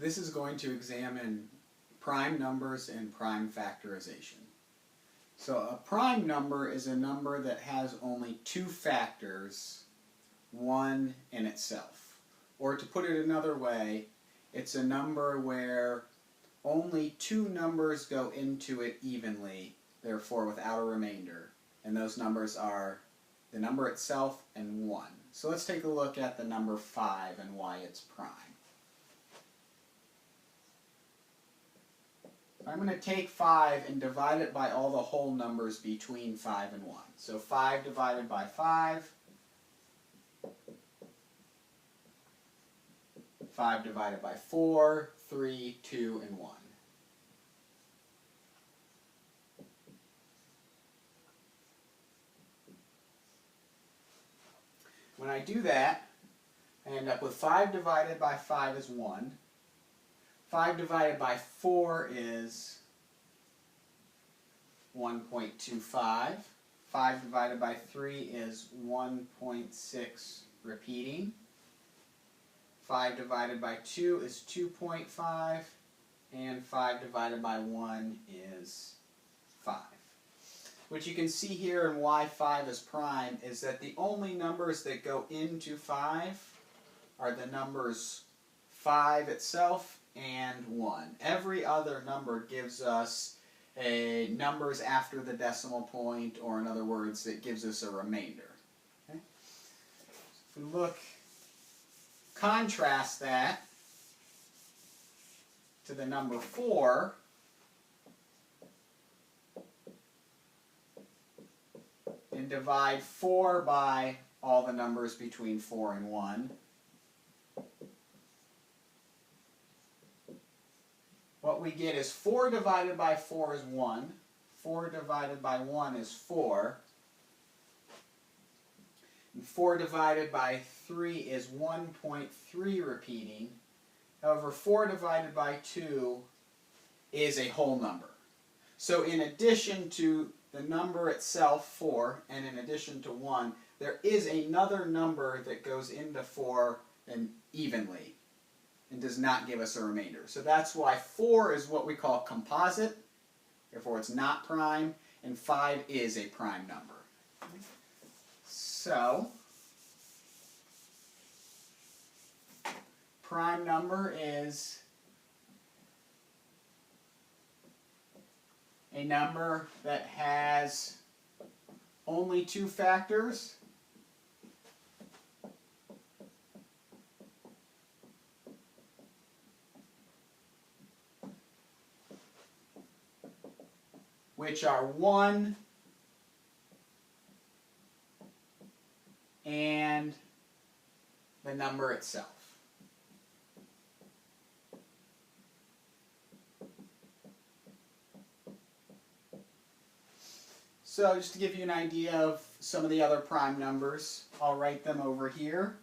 This is going to examine prime numbers and prime factorization. So a prime number is a number that has only two factors, one in itself. Or to put it another way, it's a number where only two numbers go into it evenly, therefore without a remainder. And those numbers are the number itself and 1. So let's take a look at the number 5 and why it's prime. I'm going to take 5 and divide it by all the whole numbers between 5 and 1. So 5 divided by 5, 5 divided by 4, 3, 2, and 1. When I do that, I end up with 5 divided by 5 is 1. 5 divided by 4 is 1.25. 5 divided by 3 is 1.6 repeating. 5 divided by 2 is 2.5. And 5 divided by 1 is 5. What you can see here and why 5 is prime is that the only numbers that go into 5 are the numbers 5 itself and 1. Every other number gives us numbers after the decimal point, or in other words, it gives us a remainder. Okay? If we look, contrast that to the number 4, and divide 4 by all the numbers between 4 and 1. What we get is 4 divided by 4 is 1. 4 divided by 1 is 4. And 4 divided by 3 is 1.3 repeating. However, 4 divided by 2 is a whole number. So in addition to the number itself, 4, and in addition to 1, there is another number that goes into 4 and evenly and does not give us a remainder. So that's why 4 is what we call composite, therefore it's not prime, and 5 is a prime number. So, prime number is a number that has only two factors, which are 1 and the number itself. So just to give you an idea of some of the other prime numbers, I'll write them over here.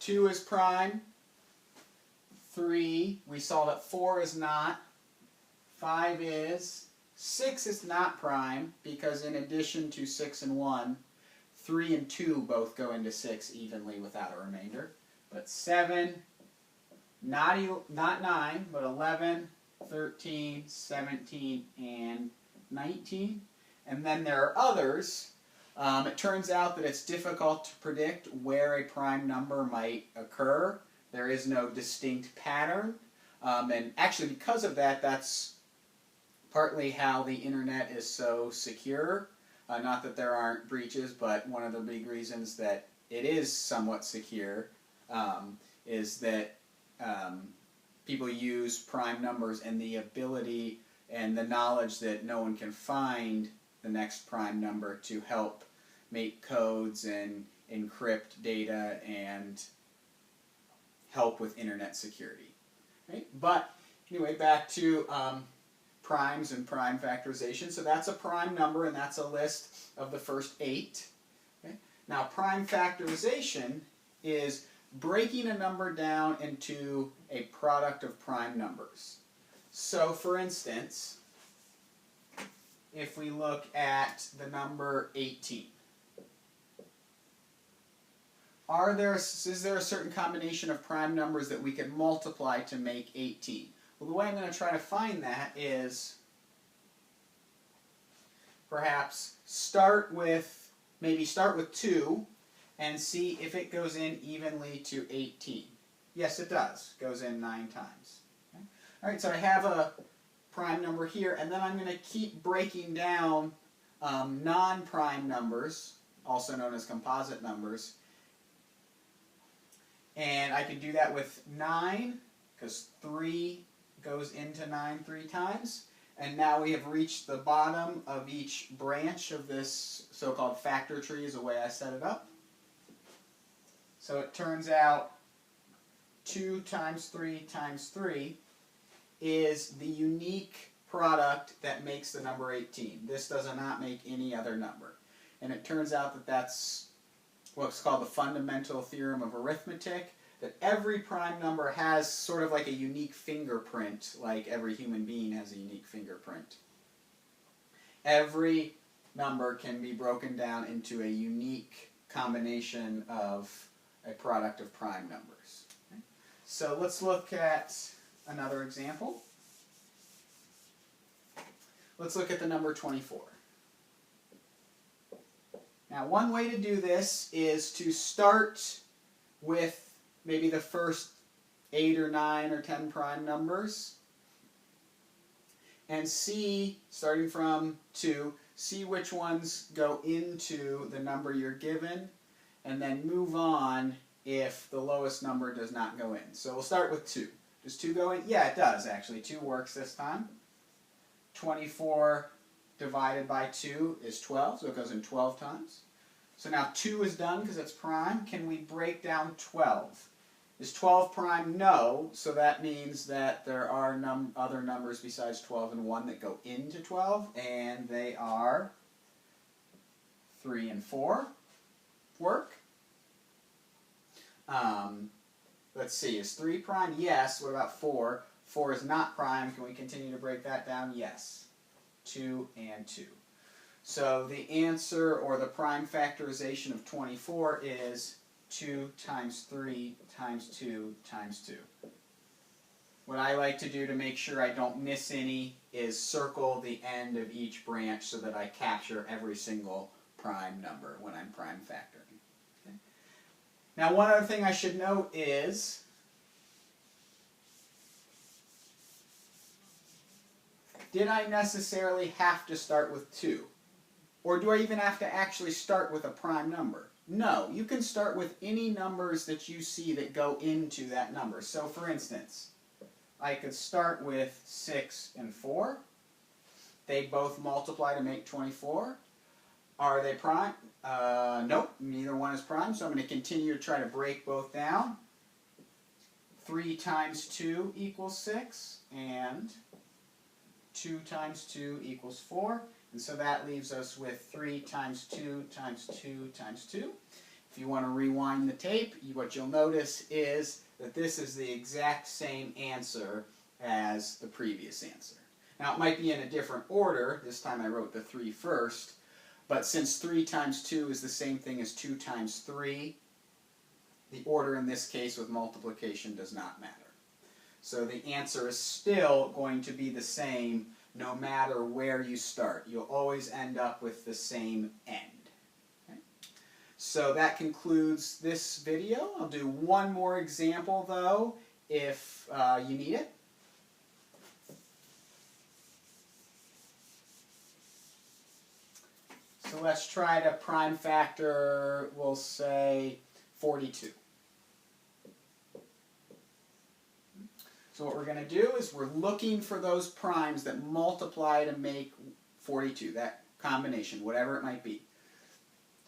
2 is prime. 3, we saw that 4 is not. 5 is. 6 is not prime because in addition to 6 and 1, 3 and 2 both go into 6 evenly without a remainder. But 7, not 9, but 11, 13, 17, and 19. And then there are others. It turns out that it's difficult to predict where a prime number might occur. There is no distinct pattern. And actually because of that, that's partly how the internet is so secure. Not that there aren't breaches, but one of the big reasons that it is somewhat secure is that people use prime numbers and the ability and the knowledge that no one can find the next prime number to help make codes and encrypt data and help with internet security. Right? But anyway, back to primes and prime factorization. So that's a prime number, and that's a list of the first 8. Okay? Now prime factorization is breaking a number down into a product of prime numbers. So for instance, if we look at the number 18, is there a certain combination of prime numbers that we can multiply to make 18? Well, the way I'm going to try to find that is perhaps maybe start with 2 and see if it goes in evenly to 18. Yes, it does. It goes in 9 times. Okay. All right, so I have a prime number here, and then I'm going to keep breaking down non-prime numbers, also known as composite numbers. And I can do that with 9, because 3 goes into 9 3 times. And now we have reached the bottom of each branch of this so-called factor tree, is the way I set it up. So it turns out 2 times 3 times 3 is the unique product that makes the number 18. This does not make any other number. And it turns out that that's what's called the fundamental theorem of arithmetic, that every prime number has sort of like a unique fingerprint, like every human being has a unique fingerprint. Every number can be broken down into a unique combination of a product of prime numbers. Okay? So let's look at another example. Let's look at the number 24. Now, one way to do this is to start with maybe the first 8 or 9 or 10 prime numbers and see, starting from 2, see which ones go into the number you're given, and then move on if the lowest number does not go in. So we'll start with 2. Does 2 go in? Yeah, it does, actually. 2 works this time. 24 divided by 2 is 12, so it goes in 12 times. So now 2 is done because it's prime. Can we break down 12? Is 12 prime? No, so that means that there are other numbers besides 12 and 1 that go into 12, and they are 3 and 4. Work? Let's see, is 3 prime? Yes. What about 4? 4 is not prime. Can we continue to break that down? Yes. 2 and 2. So the answer, or the prime factorization of 24 is 2 times 3 times 2 times 2. What I like to do to make sure I don't miss any is circle the end of each branch so that I capture every single prime number when I'm prime factoring. Okay? Now, one other thing I should note is did I necessarily have to start with 2? Or do I even have to actually start with a prime number? No, you can start with any numbers that you see that go into that number. So for instance, I could start with 6 and 4. They both multiply to make 24. Are they prime? Nope, neither one is prime, so I'm going to continue to try to break both down. 3 times 2 equals 6, and 2 times 2 equals 4. And so that leaves us with 3 times 2 times 2 times 2. If you want to rewind the tape, what you'll notice is that this is the exact same answer as the previous answer. Now, it might be in a different order. This time I wrote the 3 first. But since 3 times 2 is the same thing as 2 times 3, the order in this case with multiplication does not matter. So the answer is still going to be the same no matter where you start. You'll always end up with the same end. Okay? So that concludes this video. I'll do one more example, though, if you need it. So let's try to prime factor, we'll say, 42. So what we're going to do is we're looking for those primes that multiply to make 42, that combination, whatever it might be.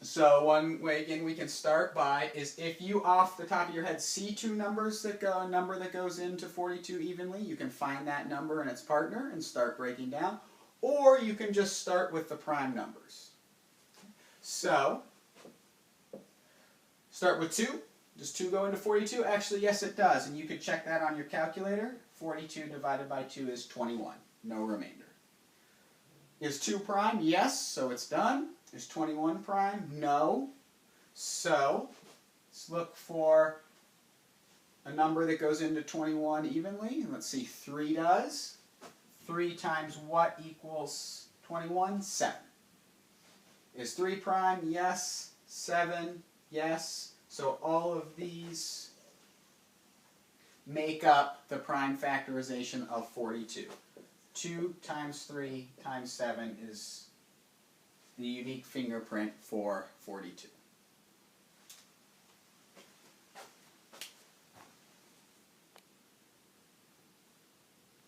So one way, again, we can start by is if you, off the top of your head, see two numbers that go, a number that goes into 42 evenly, you can find that number and its partner and start breaking down. Or you can just start with the prime numbers. So, start with 2. Does 2 go into 42? Actually, yes, it does. And you could check that on your calculator. 42 divided by 2 is 21. No remainder. Is 2 prime? Yes, so it's done. Is 21 prime? No. So, Let's look for a number that goes into 21 evenly. Let's see, 3 does. 3 times what equals 21? 7. Is 3 prime? Yes. 7? Yes. So all of these make up the prime factorization of 42. 2 times 3 times 7 is the unique fingerprint for 42.